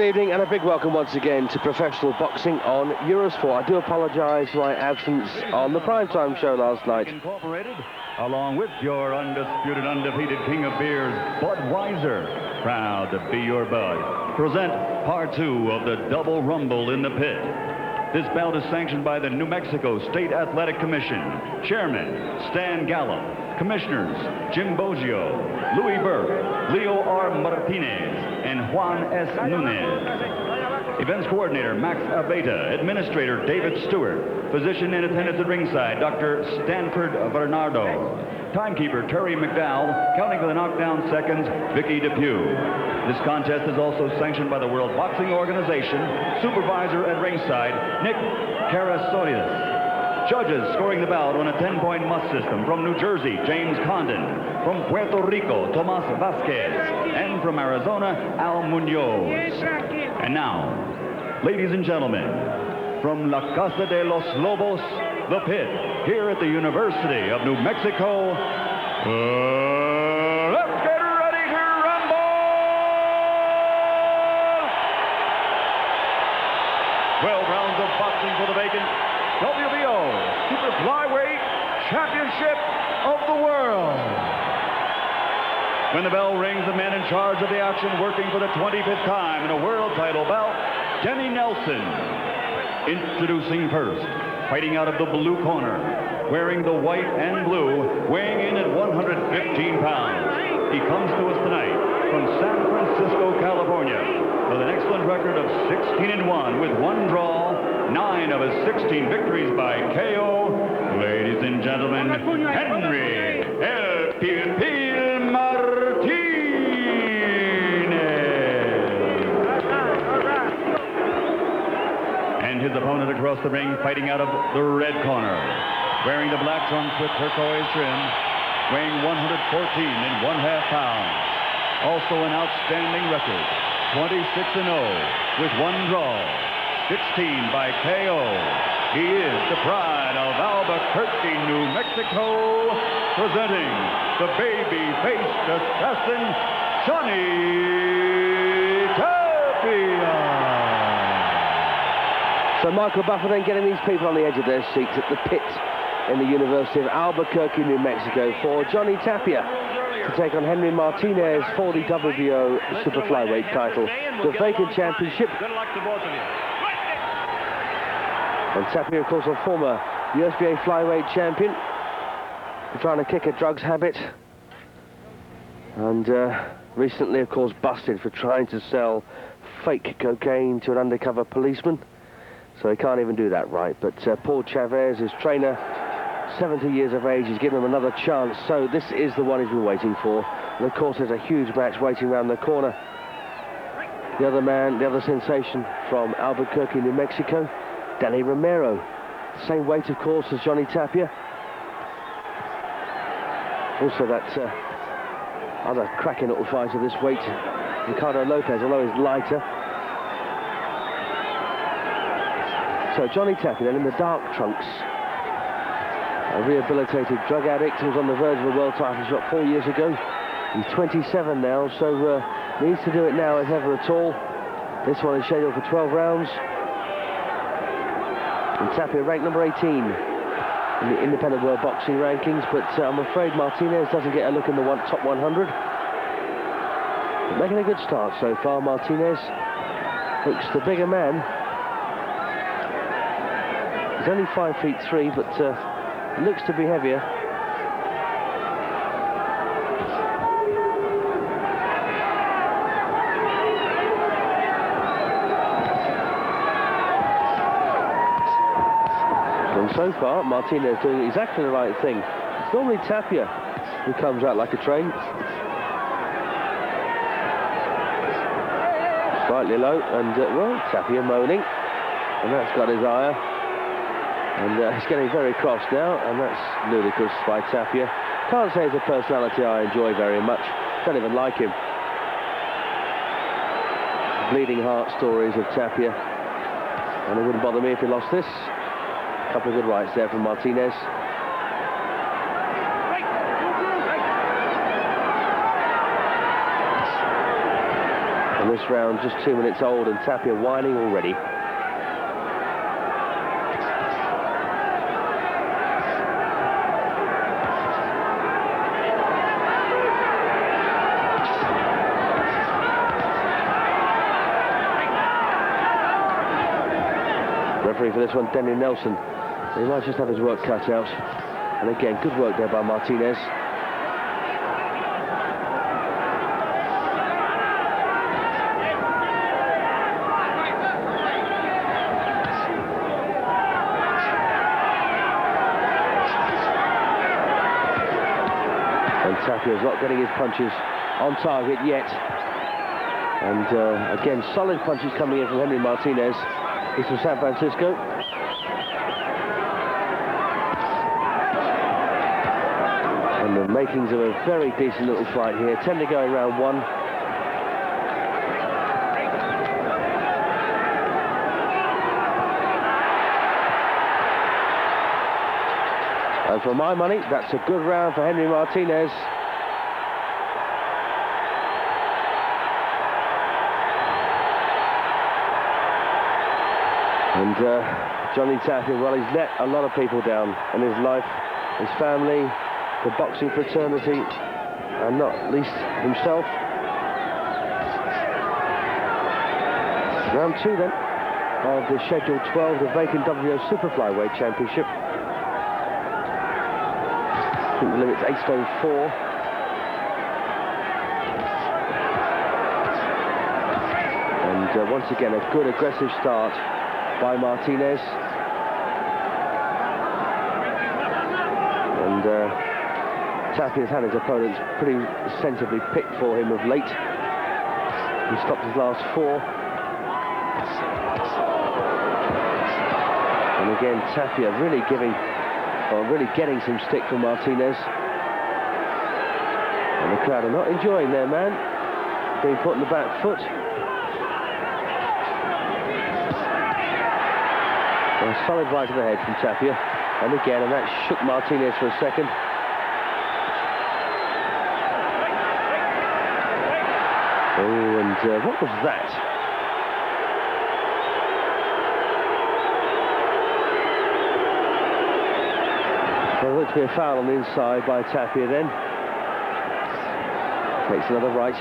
Good evening and a big welcome once again to professional boxing on Eurosport. I do apologise for my absence on the primetime show last night. Incorporated, along with your undisputed, undefeated king of beers, Budweiser, proud to be your bud. Present part 2 of the Double Rumble in the Pit. This bout is sanctioned by the New Mexico State Athletic Commission. Chairman, Stan Gallo. Commissioners, Jim Boggio, Louis Burke, Leo R. Martinez, and Juan S. Nunez. Events Coordinator, Max Abeta. Administrator, David Stewart. Physician in attendance at ringside, Dr. Stanford Bernardo. Timekeeper, Terry McDowell. Counting for the knockdown seconds, Vicky Depew. This contest is also sanctioned by the World Boxing Organization. Supervisor at ringside, Nick Karasorias. Judges scoring the bout on a 10-point must system. From New Jersey, James Condon. From Puerto Rico, Tomas Vasquez. And from Arizona, Al Munoz. And now, ladies and gentlemen, from La Casa de los Lobos, the Pit, here at the University of New Mexico, let's get ready to rumble! 12 rounds of boxing for the vacant WBO Super Flyweight Championship of the World. When the bell rings, the man in charge of the action, working for the 25th time in a world title bout, Denny Nelson. Introducing first, fighting out of the blue corner, wearing the white and blue, weighing in at 115 pounds. He comes to us tonight from San Francisco, California, with an excellent record of 16-1 with 1 draw, 9 of his 16 victories by KO. Ladies and gentlemen, Henry El Pil Martinez. And his opponent across the ring, fighting out of the red corner, wearing the black trunks with turquoise trim, weighing 114.5 pounds. Also an outstanding record, 26-0 with 1 draw, 16 by KO. He is the pride of Albuquerque, New Mexico, presenting the baby-faced assassin, Johnny Tapia. So Michael Buffer then getting these people on the edge of their seats at the pit in the University of Albuquerque, New Mexico, for Johnny Tapia to take on Henry Martinez for the WBO Super Flyweight title, the vacant championship. Good luck to both of you. And Tapia, of course, a former USBA flyweight champion, trying to kick a drugs habit, and recently, of course, busted for trying to sell fake cocaine to an undercover policeman. So he can't even do that right. But Paul Chavez, his trainer, 70 years of age, he's given him another chance. So this is the one he's been waiting for. And of course, there's a huge match waiting around the corner. The other man, the other sensation from Albuquerque, New Mexico, Danny Romero. Same weight, of course, as Johnny Tapia. Also that other cracking little fighter this weight, Ricardo Lopez, although he's lighter. So Johnny Tapia then in the dark trunks. A rehabilitated drug addict who was on the verge of a world title shot 4 years ago. He's 27 now, so needs to do it now if ever at all. This one is scheduled for 12 rounds. And Tapia ranked number 18 in the independent world boxing rankings, but I'm afraid Martinez doesn't get a look in the top 100. But making a good start so far. Martinez looks the bigger man. He's only 5'3", but looks to be heavier. And so far, Martinez doing exactly the right thing. It's normally Tapia who comes out like a train. Slightly low, and well, Tapia moaning, and that's got his ire. And he's getting very cross now, and that's ludicrous by Tapia. Can't say it's a personality I enjoy very much. Don't even like him. Bleeding heart stories of Tapia. And it wouldn't bother me if he lost this. A couple of good rights there from Martinez. And This round just 2 minutes old, and Tapia whining already. Referee for this one, Denny Nelson. He might just have his work cut out. And again, good work there by Martinez. And Tapia's not getting his punches on target yet. And again, solid punches coming in from Henry Martinez. He's from San Francisco. And the makings of a very decent little fight here. 10 to go in round 1. And for my money, that's a good round for Henry Martinez. And Johnny Tapia, well, he's let a lot of people down in his life, his family, the boxing fraternity, and not least himself. Round 2 then of the Schedule 12, the vacant WBO Superflyweight Championship. I think the limit's 8 stone 4. And once again, a good aggressive start by Martinez. And Tapia's had his opponents pretty sensibly picked for him of late. He stopped his last 4. And again, Tapia really getting some stick from Martinez. And the crowd are not enjoying their man being put on the back foot. A solid right to the head from Tapia. And again, and that shook Martinez for a second. Oh, and what was that? Well, it looked to be a foul on the inside by Tapia then. Takes another right.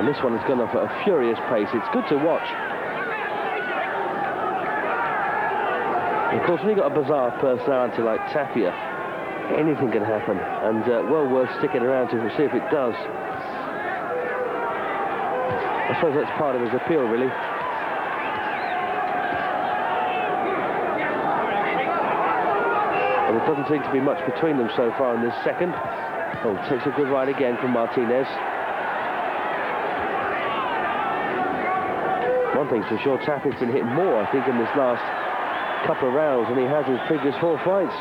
This one has gone off at a furious pace. It's good to watch. Of course, when you've got a bizarre personality like Tapia, anything can happen, and well worth sticking around to see if it does. I suppose that's part of his appeal, really. And there doesn't seem to be much between them so far in this second. Oh, takes a good right again from Martinez. One thing's for sure, Tapia's been hitting more, I think, in this last couple of rounds than he has in his previous 4 fights.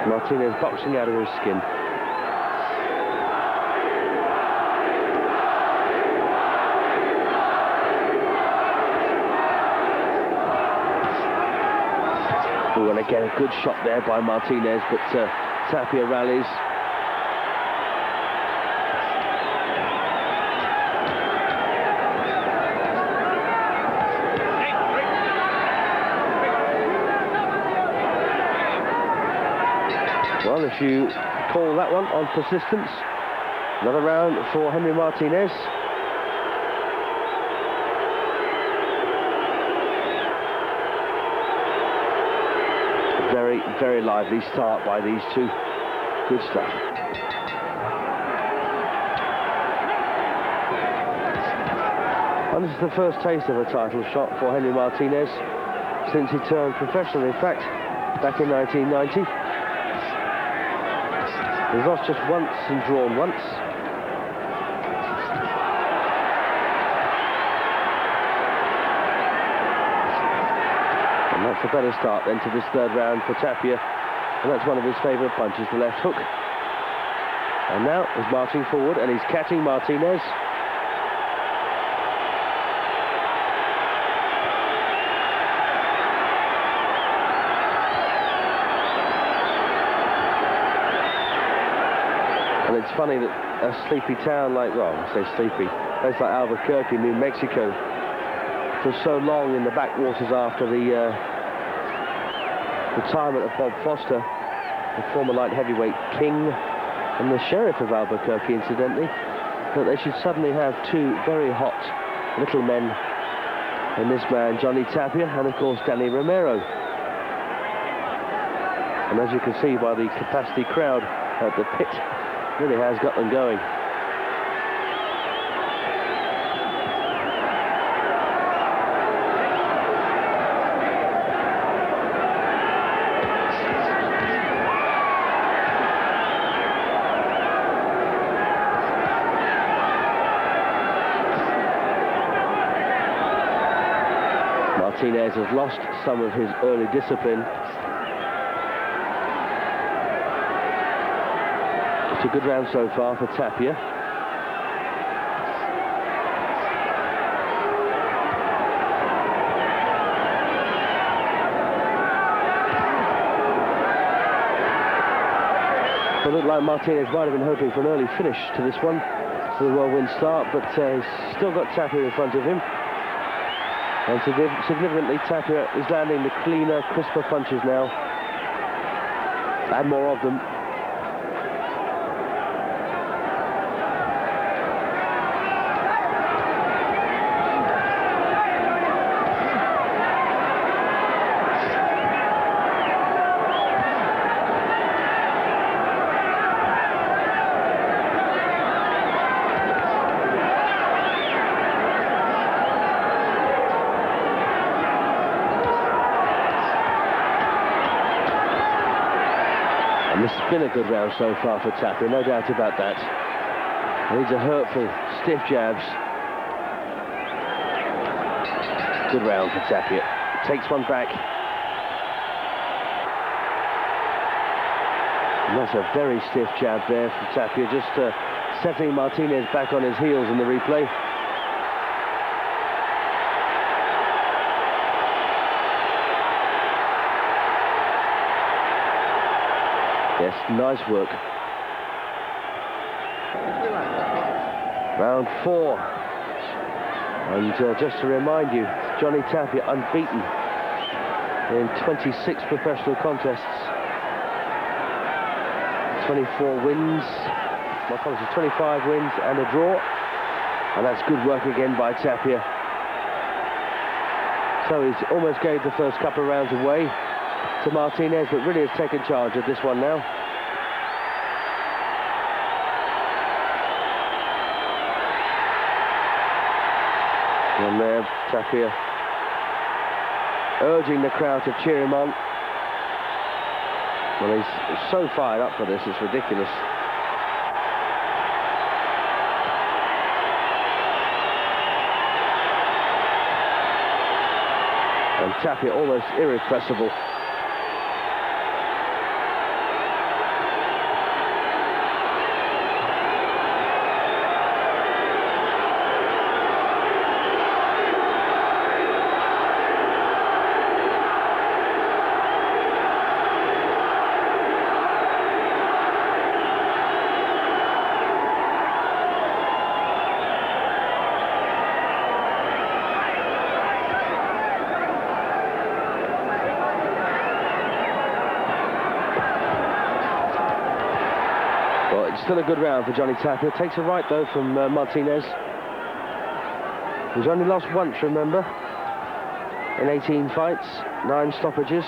Martinez boxing out of his skin. Oh, and again, a good shot there by Martinez, but Tapia rallies. Well, if you call that one on persistence, another round for Henry Martinez. Very, very lively start by these two. Good stuff. And this is the first taste of a title shot for Henry Martinez since he turned professional, in fact, back in 1990. He's lost just once and drawn once. And that That's a better start then to this third round for Tapia, and that's one of his favourite punches, the left hook. And now he's marching forward and he's catching Martinez. And it's funny that a sleepy town like, well, I say sleepy, place like Albuquerque, New Mexico, for so long in the backwaters after the retirement of Bob Foster, the former light heavyweight king and the sheriff of Albuquerque, incidentally, that they should suddenly have two very hot little men in this man, Johnny Tapia, and of course Danny Romero. And as you can see by the capacity crowd at the pit, really has got them going. Martinez has lost some of his early discipline. It's a good round so far for Tapia. It looked like Martinez might have been hoping for an early finish to this one, to the whirlwind start, but he's still got Tapia in front of him. And significantly, Tapia is landing the cleaner, crisper punches now, and more of them. And this has been a good round so far for Tapia, no doubt about that. These are hurtful, stiff jabs. Good round for Tapia. Takes one back. And that's a very stiff jab there from Tapia, just setting Martinez back on his heels in the replay. Yes, nice work. Round 4. And just to remind you, Johnny Tapia unbeaten in 26 professional contests. 24 wins, my apologies, 25 wins and a draw. And that's good work again by Tapia. So he's almost gave the first couple of rounds away to Martinez, but really has taken charge of this one now. And there, Tapia urging the crowd to cheer him on. Well, he's so fired up for this, it's ridiculous. And Tapia almost irrepressible. Still a good round for Johnny Tapia. Takes a right though from Martinez. He's only lost once, remember, in 18 fights, 9 stoppages.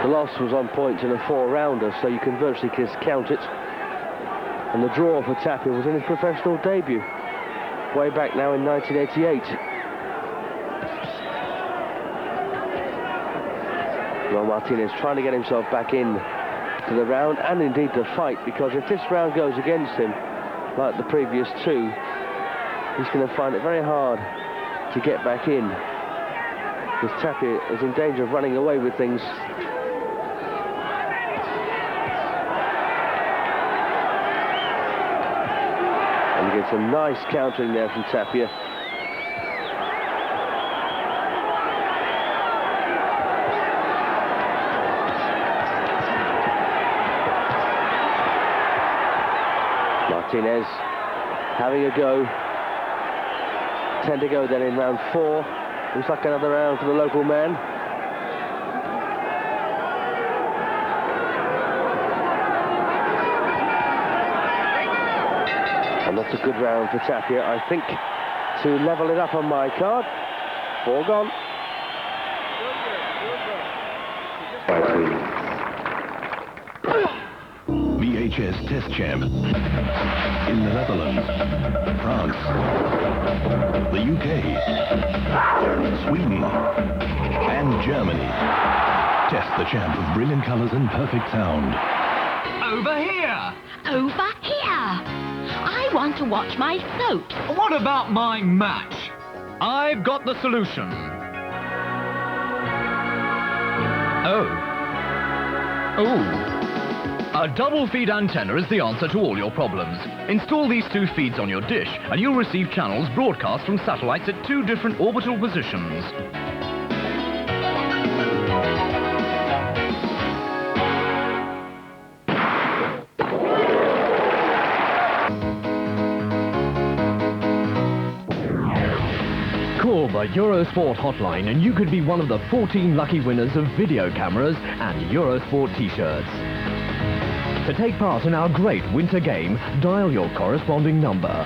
The loss was on points in a 4-rounder, so you can virtually discount it. And the draw for Tapia was in his professional debut, way back now in 1988. Well, Martinez trying to get himself back in to the round and indeed the fight, because if this round goes against him, like the previous two, he's going to find it very hard to get back in. Because Tapia is in danger of running away with things. And you get some nice countering there from Tapia. Martinez having a go. 10 to go then in round 4. Looks like another round for the local man. And that's a good round for Tapia, I think, to level it up on my card. 4 gone. VHS Test Champ in the Netherlands, France, the UK, Sweden, and Germany. Test the champ of brilliant colours and perfect sound. Over here! Over here! I want to watch my soaps. What about my match? I've got the solution. Oh. A double feed antenna is the answer to all your problems. Install these 2 feeds on your dish and you'll receive channels broadcast from satellites at 2 different orbital positions. Call the Eurosport hotline and you could be one of the 14 lucky winners of video cameras and Eurosport t-shirts. To take part in our great winter game, dial your corresponding number.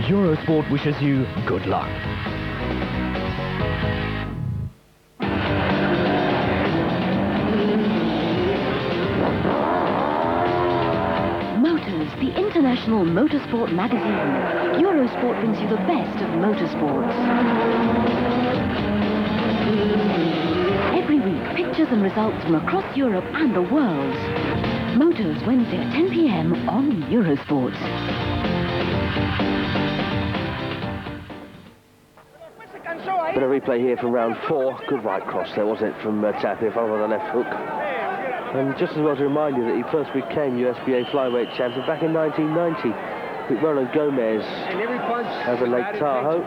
Eurosport wishes you good luck. The International Motorsport magazine. Eurosport brings you the best of motorsports. Every week, pictures and results from across Europe and the world. Motors, Wednesday at 10 p.m. on Eurosport. Bit of replay here from round 4. Good right cross there, wasn't it, from Tapia, followed by the left hook. And just as well to remind you that he first became USBA flyweight champion back in 1990 with Roland Gomez as a Lake Tahoe.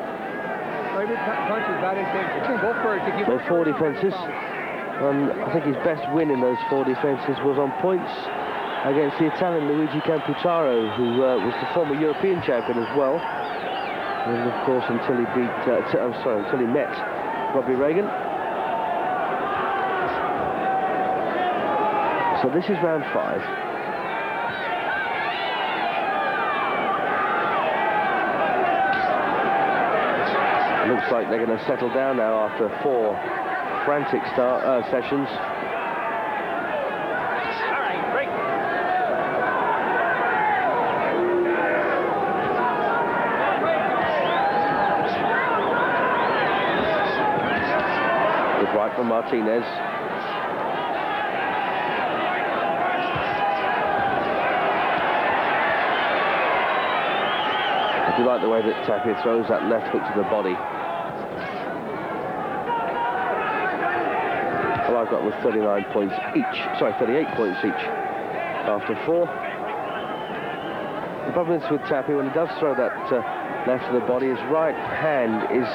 Those 4 defences. I think his best win in those 4 defences was on points against the Italian Luigi Camputaro, who was the former European champion as well. And of course, until he met Robbie Reagan. So this is round 5. Looks like they're going to settle down now after 4 frantic sessions. All right, break. Good right from Martinez. I do like the way that Tapia throws that left hook to the body. Well, I've got with 39 points each. Sorry, 38 points each after 4. The problem is with Tapia, when he does throw that left to the body, his right hand is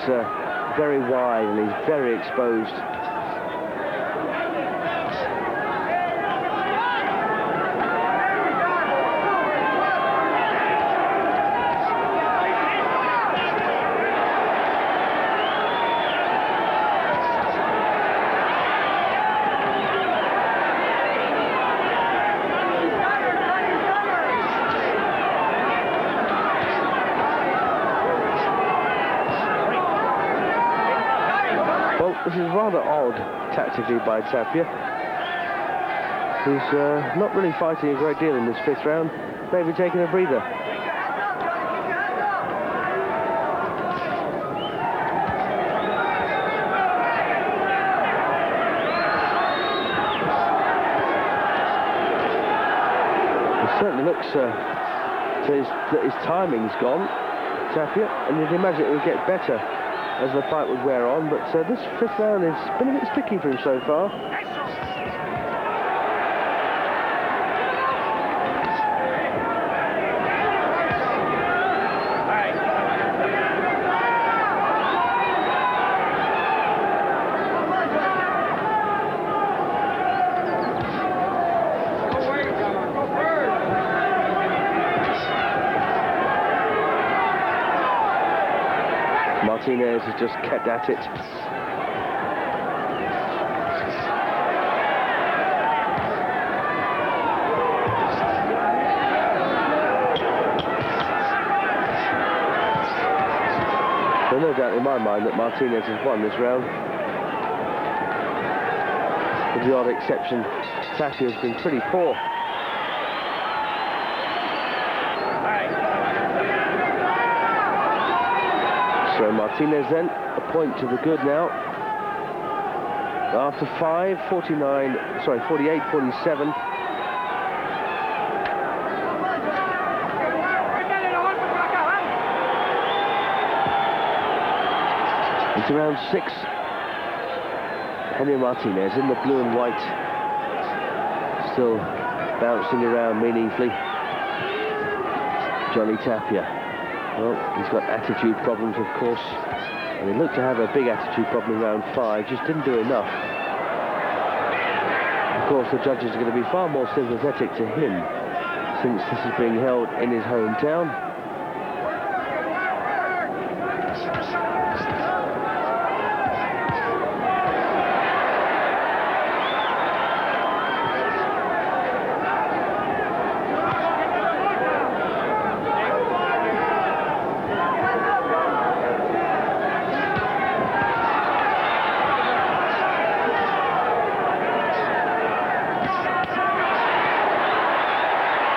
very wide and he's very exposed. This is rather odd tactically by Tapia, who's not really fighting a great deal in this 5th round, maybe taking a breather. certainly looks that his timing's gone, Tapia, and you'd imagine it would get better as the fight would wear on, but this 5th round has been a bit sticky for him so far. Martinez has just kept at it. There's no doubt in my mind that Martinez has won this round. With the odd exception, Tapia has been pretty poor. So Martinez then, a point to the good now. After 48-47. It's round 6. Henry Martinez in the blue and white. Still bouncing around meaningfully. Johnny Tapia. Well, he's got attitude problems, of course, and he looked to have a big attitude problem in round 5, just didn't do enough. Of course, the judges are going to be far more sympathetic to him, since this is being held in his hometown.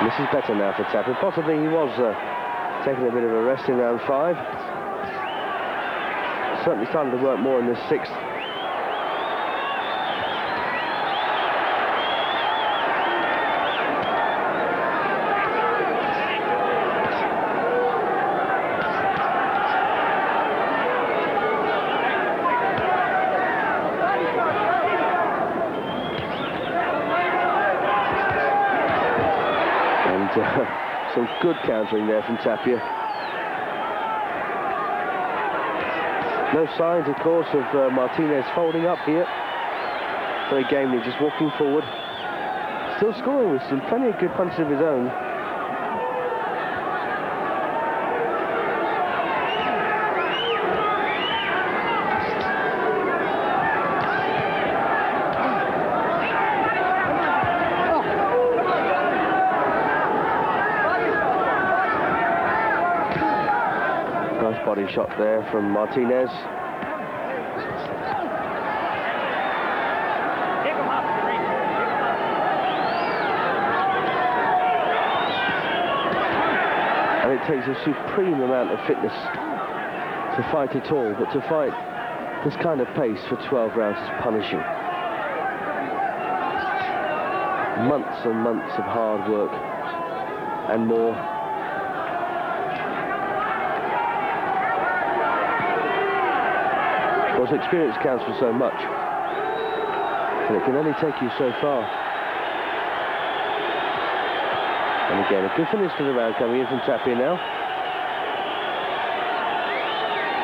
This is better now for Tapia. Possibly he was taking a bit of a rest in round 5. Certainly starting to work more in the 6th. Some good countering there from Tapia. No signs, of course, of Martinez folding up here. Very gamely, just walking forward. Still scoring with some plenty of good punches of his own. Body shot there from Martinez. And it takes a supreme amount of fitness to fight at all, but to fight this kind of pace for 12 rounds is punishing. Months and months of hard work and more. Of course, experience counts for so much, and it can only take you so far. And again, a good finish to the round coming in from Tapia now.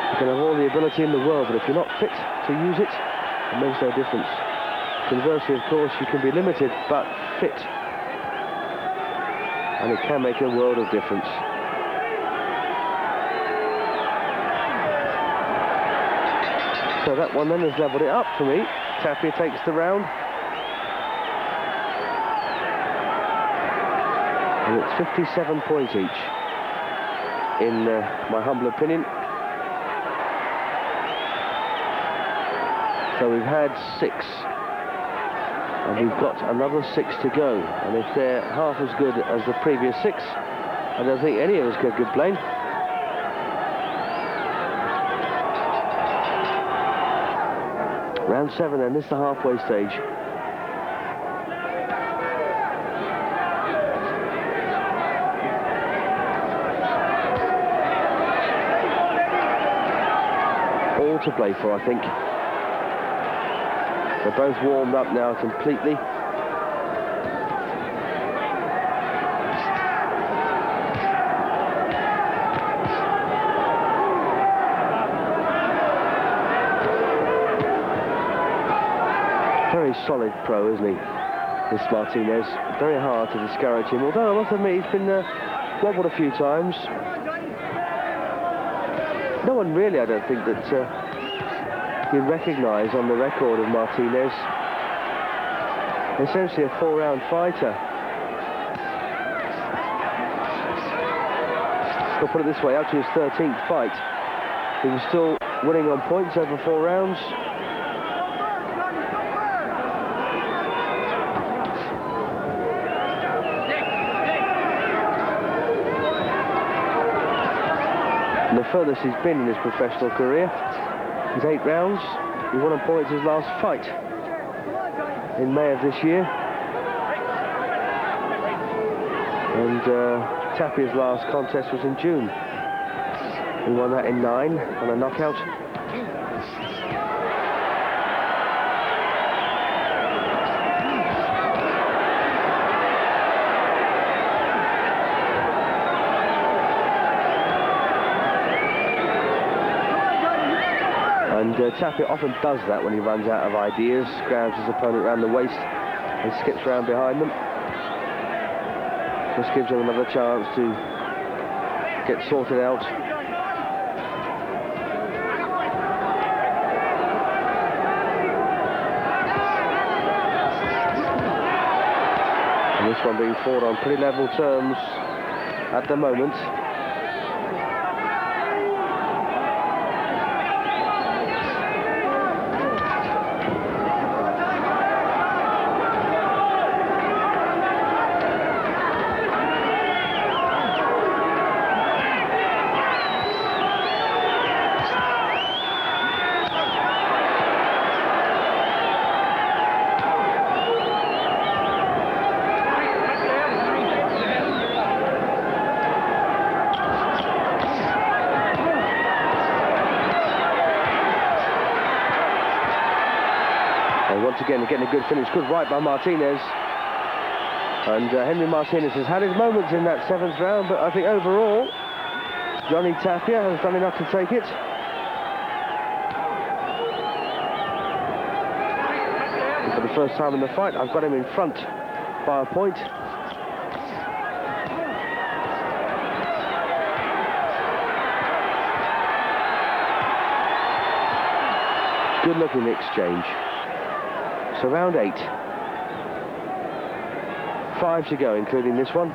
You can have all the ability in the world, but if you're not fit to use it, it makes no difference. Conversely, of course, you can be limited, but fit. And it can make a world of difference. So that one then has levelled it up for me. Tapia takes the round. And it's 57 points each, in my humble opinion. So we've had 6. And we've got another 6 to go. And if they're half as good as the previous 6, I don't think any of us can complain. Round 7 then, this is the halfway stage. to play for, I think. They're both warmed up now completely. Very solid pro, isn't he? This Martinez. Very hard to discourage him, although I must admit he's been wobbled a few times. No one really, I don't think, that you recognise on the record of Martinez. Essentially a 4-round fighter. I'll put it this way, up to his 13th fight, he was still winning on points over 4 rounds. And the furthest he's been in his professional career is 8 rounds. He won on points his last fight in May of this year. And Tapia's last contest was in June. He won that in 9 on a knockout. And Tapia often does that when he runs out of ideas, grabs his opponent around the waist and skips around behind them. Just gives him another chance to get sorted out. And this one being fought on pretty level terms at the moment. Once again, getting a good finish, good right by Martinez. And Henry Martinez has had his moments in that 7th round, but I think overall, Johnny Tapia has done enough to take it. And for the first time in the fight, I've got him in front by a point. Good looking exchange. So round 8. 5 to go, including this one.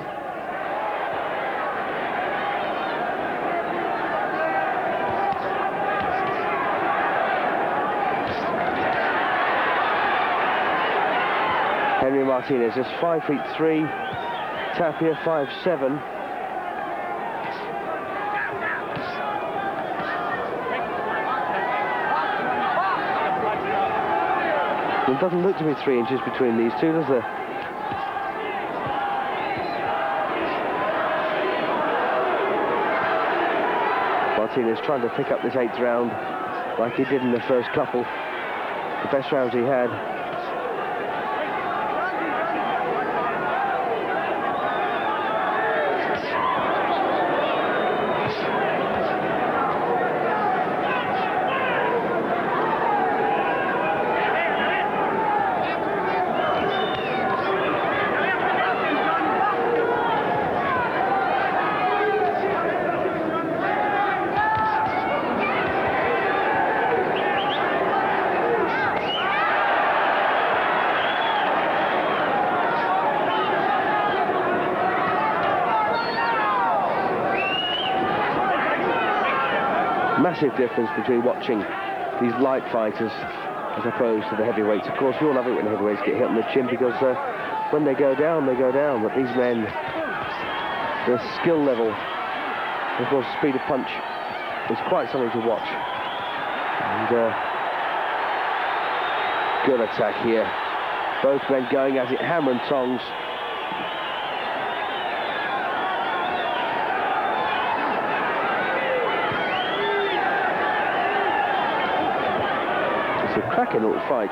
Henry Martinez is 5'3", Tapia 5'7". It doesn't look to be 3 inches between these two, does there? Martinez trying to pick up this 8th round like he did in the first couple. The best rounds he had. Massive difference between watching these light fighters as opposed to the heavyweights. Of course, we all love it when the heavyweights get hit on the chin because when they go down, they go down. But these men, their skill level, of course, speed of punch is quite something to watch. And good attack here. Both men going at it, hammer and tongs. cracking little fight.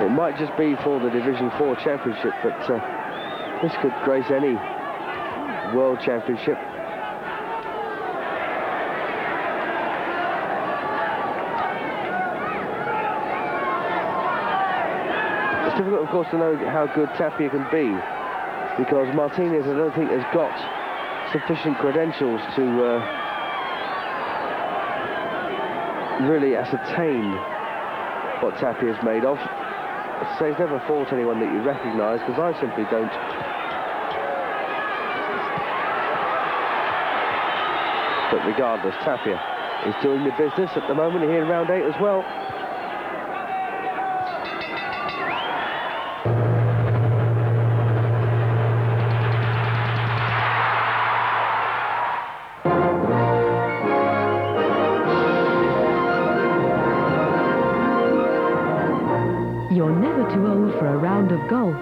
It might just be for the Division 4 championship, but this could grace any world championship. It's difficult, of course, to know how good Tapia can be, because Martinez, I don't think, has got sufficient credentials to really ascertain what Tapia is made of. So he's never fought anyone that you recognise, because I simply don't. But regardless, Tapia is doing the business at the moment here in round 8 as well. You're never too old for a round of golf,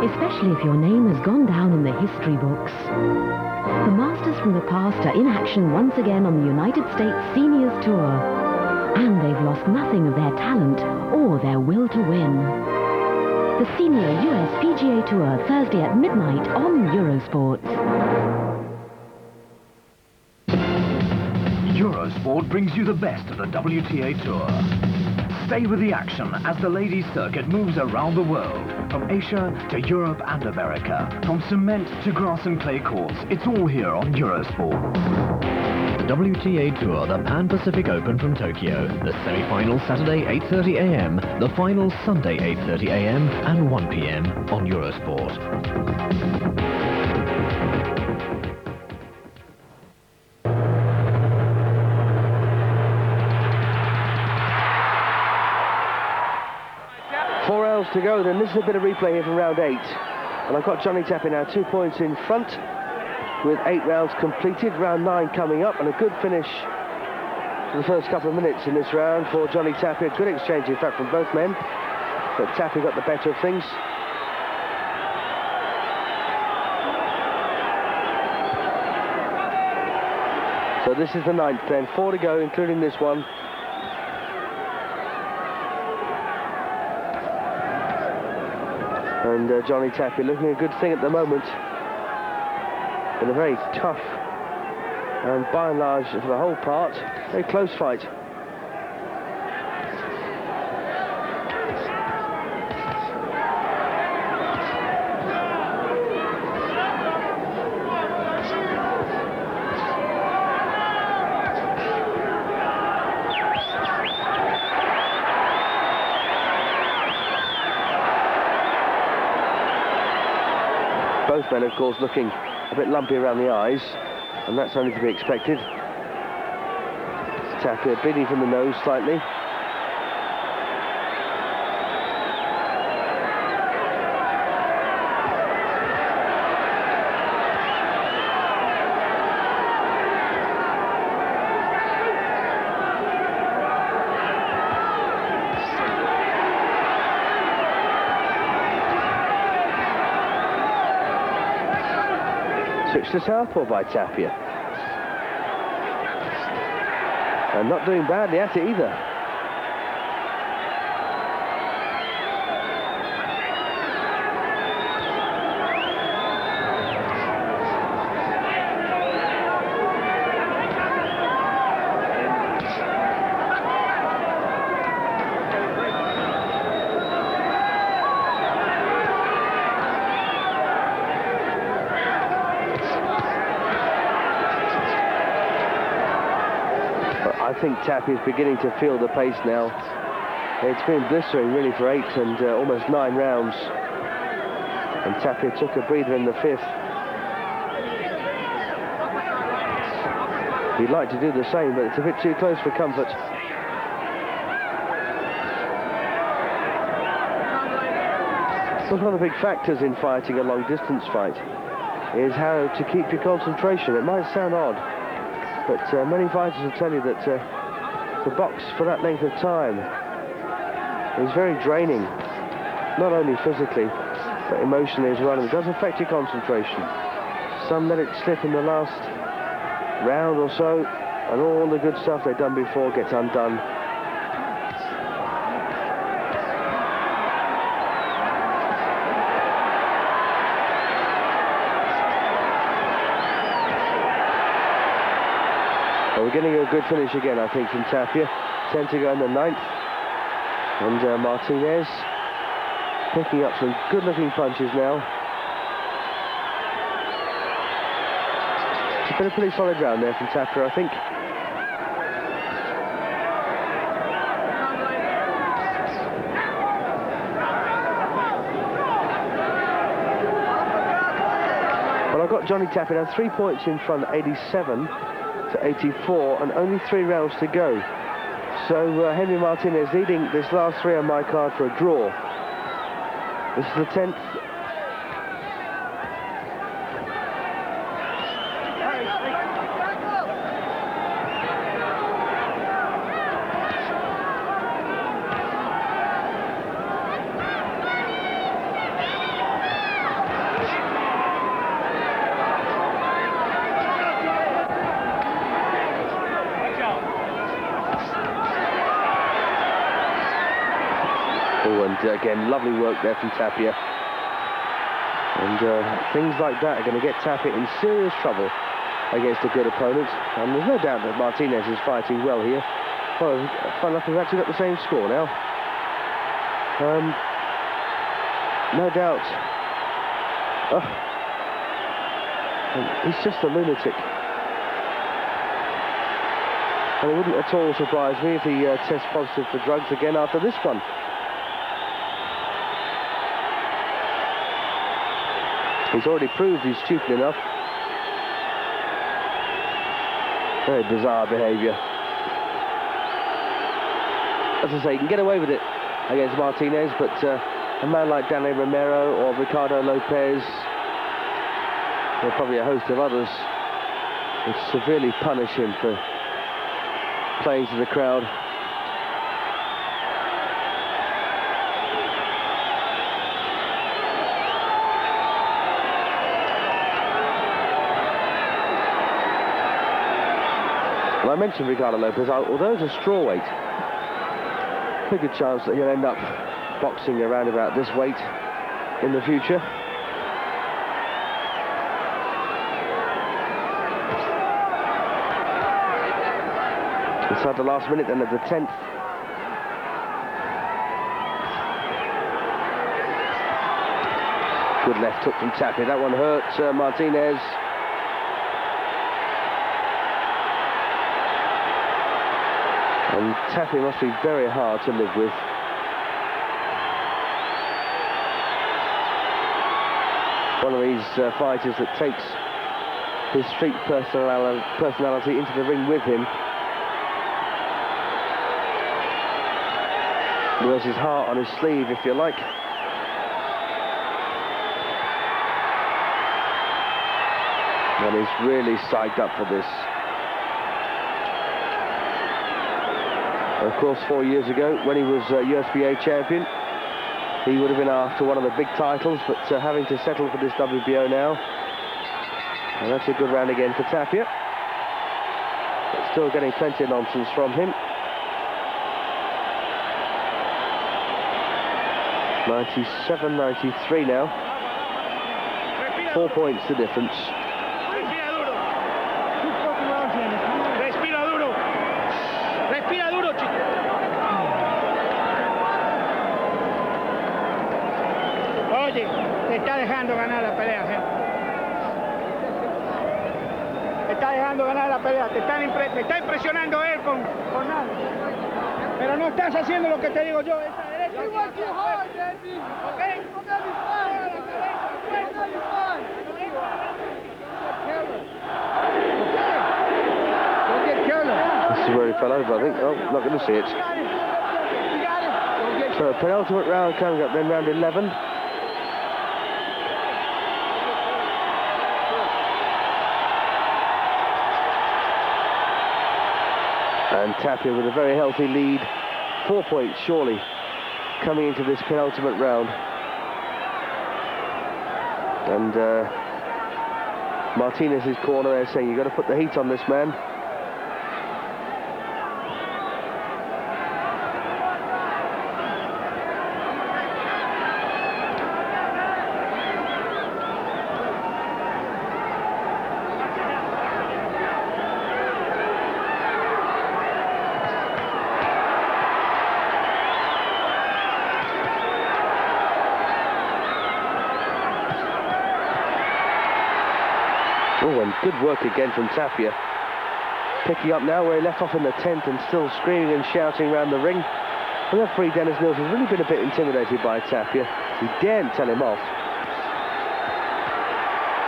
especially if your name has gone down in the history books. The Masters from the past are in action once again on the United States Seniors Tour, and they've lost nothing of their talent or their will to win. The Senior US PGA Tour, Thursday at midnight on Eurosport. Eurosport brings you the best of the WTA Tour. Stay with the action as the ladies' circuit moves around the world, from Asia to Europe and America, from cement to grass and clay courts. It's all here on Eurosport. The WTA Tour, the Pan-Pacific Open from Tokyo. The semi-final Saturday 8:30 a.m., the final Sunday 8:30 a.m. and 1 p.m. on Eurosport. To go, then this is a bit of replay here from round 8, and I've got Johnny Tapia now 2 points in front with 8 rounds completed. Round 9 coming up, and a good finish for the first couple of minutes in this round for Johnny Tapia. Good exchange in fact from both men, but Tapia got the better of things. So this is the 9th then, 4 to go including this one. And Johnny Tapia looking a good thing at the moment, in a very tough and by and large for the whole part very close fight. Both men, of course, looking a bit lumpy around the eyes, and that's only to be expected. Tapia bleeding from the nose slightly. Switch to southpaw by Tapia. And not doing badly at it either. I think Tapia is beginning to feel the pace now. It's been blistering really for 8 and almost 9 rounds. And Tapia took a breather in the 5th. He'd like to do the same, but it's a bit too close for comfort. One of the big factors in fighting a long-distance fight is how to keep your concentration. It might sound odd, but many fighters will tell you that the box for that length of time is very draining, not only physically, but emotionally as well, and it does affect your concentration. Some let it slip in the last round or so, And all the good stuff they've done before gets undone. Well, we're getting a good finish again, I think, from Tapia. 10 to go in the 9th. And Martinez picking up some good-looking punches now. It's been a pretty solid round there from Tapia, I think. Well, I've got Johnny Tapia now 3 points in front, 87 to 84, and only 3 rounds to go. So Henry Martinez leading this last 3 on my card for a draw. This is the 10th. Again, lovely work there from Tapia. And things like that are going to get Tapia in serious trouble against a good opponent. And there's no doubt that Martinez is fighting well here. Well, fun enough, we've actually got the same score now. No doubt. He's just a lunatic. And it wouldn't at all surprise me if he tests positive for drugs again after this one. He's already proved he's stupid enough. Very bizarre behaviour. As I say, you can get away with it against Martinez, but a man like Danny Romero or Ricardo Lopez, or probably a host of others, would severely punish him for playing to the crowd. I mentioned Ricardo Lopez, although he's a strawweight, pretty good chance that he'll end up boxing around about this weight in the future. Inside the last minute then of the 10th. Good left hook from Tapia. That one hurt Martinez. And Tapia must be very hard to live with. One of these fighters that takes his street personality into the ring with him. Wears his heart on his sleeve, if you like. And he's really psyched up for this. Of course, 4 years ago, when he was USBA champion, he would have been after one of the big titles, but having to settle for this WBO now. And that's a good round again for Tapia. But still getting plenty of nonsense from him. 97-93 now. 4 points the difference. Te está dejando ganar la pelea, gente. Te está dejando ganar la pelea. Te está impresionando él con nada. Pero no estás haciendo lo que te digo yo. Esa derecha. This is where he fell over, I think. Oh, not going to see it. So, penultimate round coming up then, round 11. And Tapia with a very healthy lead, 4 points surely, coming into this penultimate round. And Martinez's corner there saying, you've got to put the heat on this man. Oh, and good work again from Tapia. Picking up now where he left off in the 10th and still screaming and shouting around the ring. The referee, Dennis Mills, has really been a bit intimidated by Tapia. He daren't tell him off.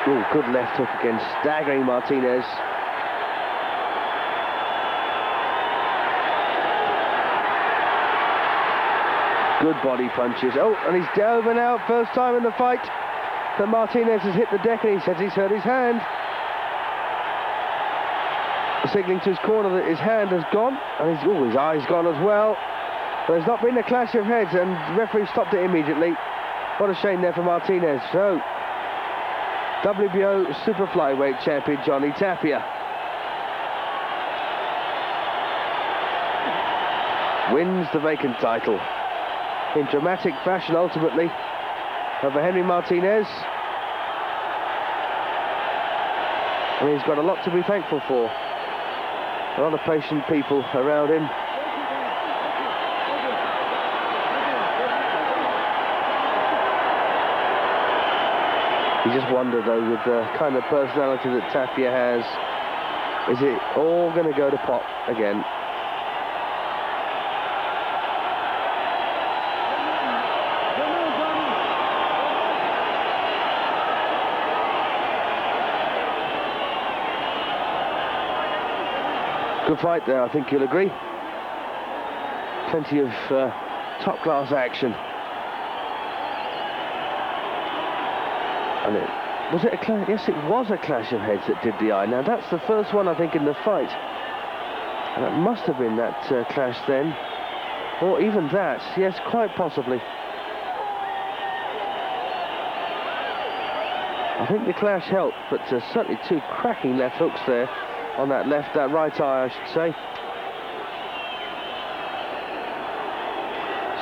Oh, good left hook again, staggering Martinez. Good body punches. Oh, and he's over now, first time in the fight that Martinez has hit the deck, and he says he's hurt his hand. Signalling to his corner that his hand has gone, and his eye's gone as well. But there's not been a clash of heads, and the referee stopped it immediately. What a shame there for Martinez. So, WBO Super Flyweight champion Johnny Tapia wins the vacant title in dramatic fashion, ultimately, over Henry Martinez. And he's got a lot to be thankful for. A lot of patient people around him. You just wonder, though, with the kind of personality that Tapia has, is it all going to go to pot again? Good fight there, I think you'll agree. Plenty of top-class action. And was it a clash? Yes, it was a clash of heads that did the eye. Now, that's the first one, I think, in the fight. And that must have been that clash then. Or even that. Yes, quite possibly. I think the clash helped, but certainly two cracking left hooks there on that right eye, I should say.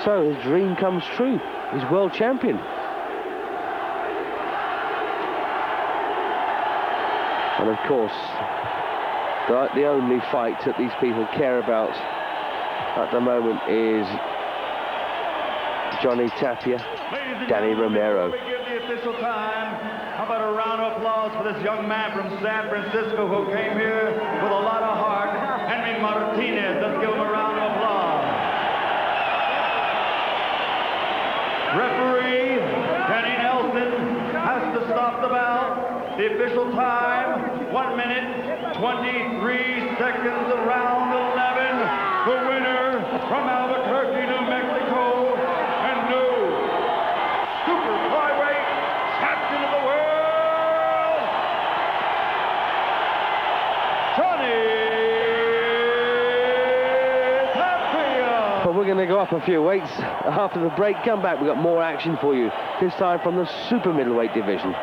So his dream comes true. He's world champion. And of course, the only fight that these people care about at the moment is Johnny Tapia, Danny Romero. Before we give the official time, how about a round of applause for this young man from San Francisco who came here with a lot of heart, Henry Martinez. Let's give him a round of applause. Referee Kenny Nelson has to stop the bout. The official time, 1 minute, 23 seconds of round 11. The winner from Albuquerque, New Mexico, and new Super Flyweight champion of the world, Johnny Tapia. Well, we're going to go up a few weights after the break. Come back, we've got more action for you, this time from the super middleweight division.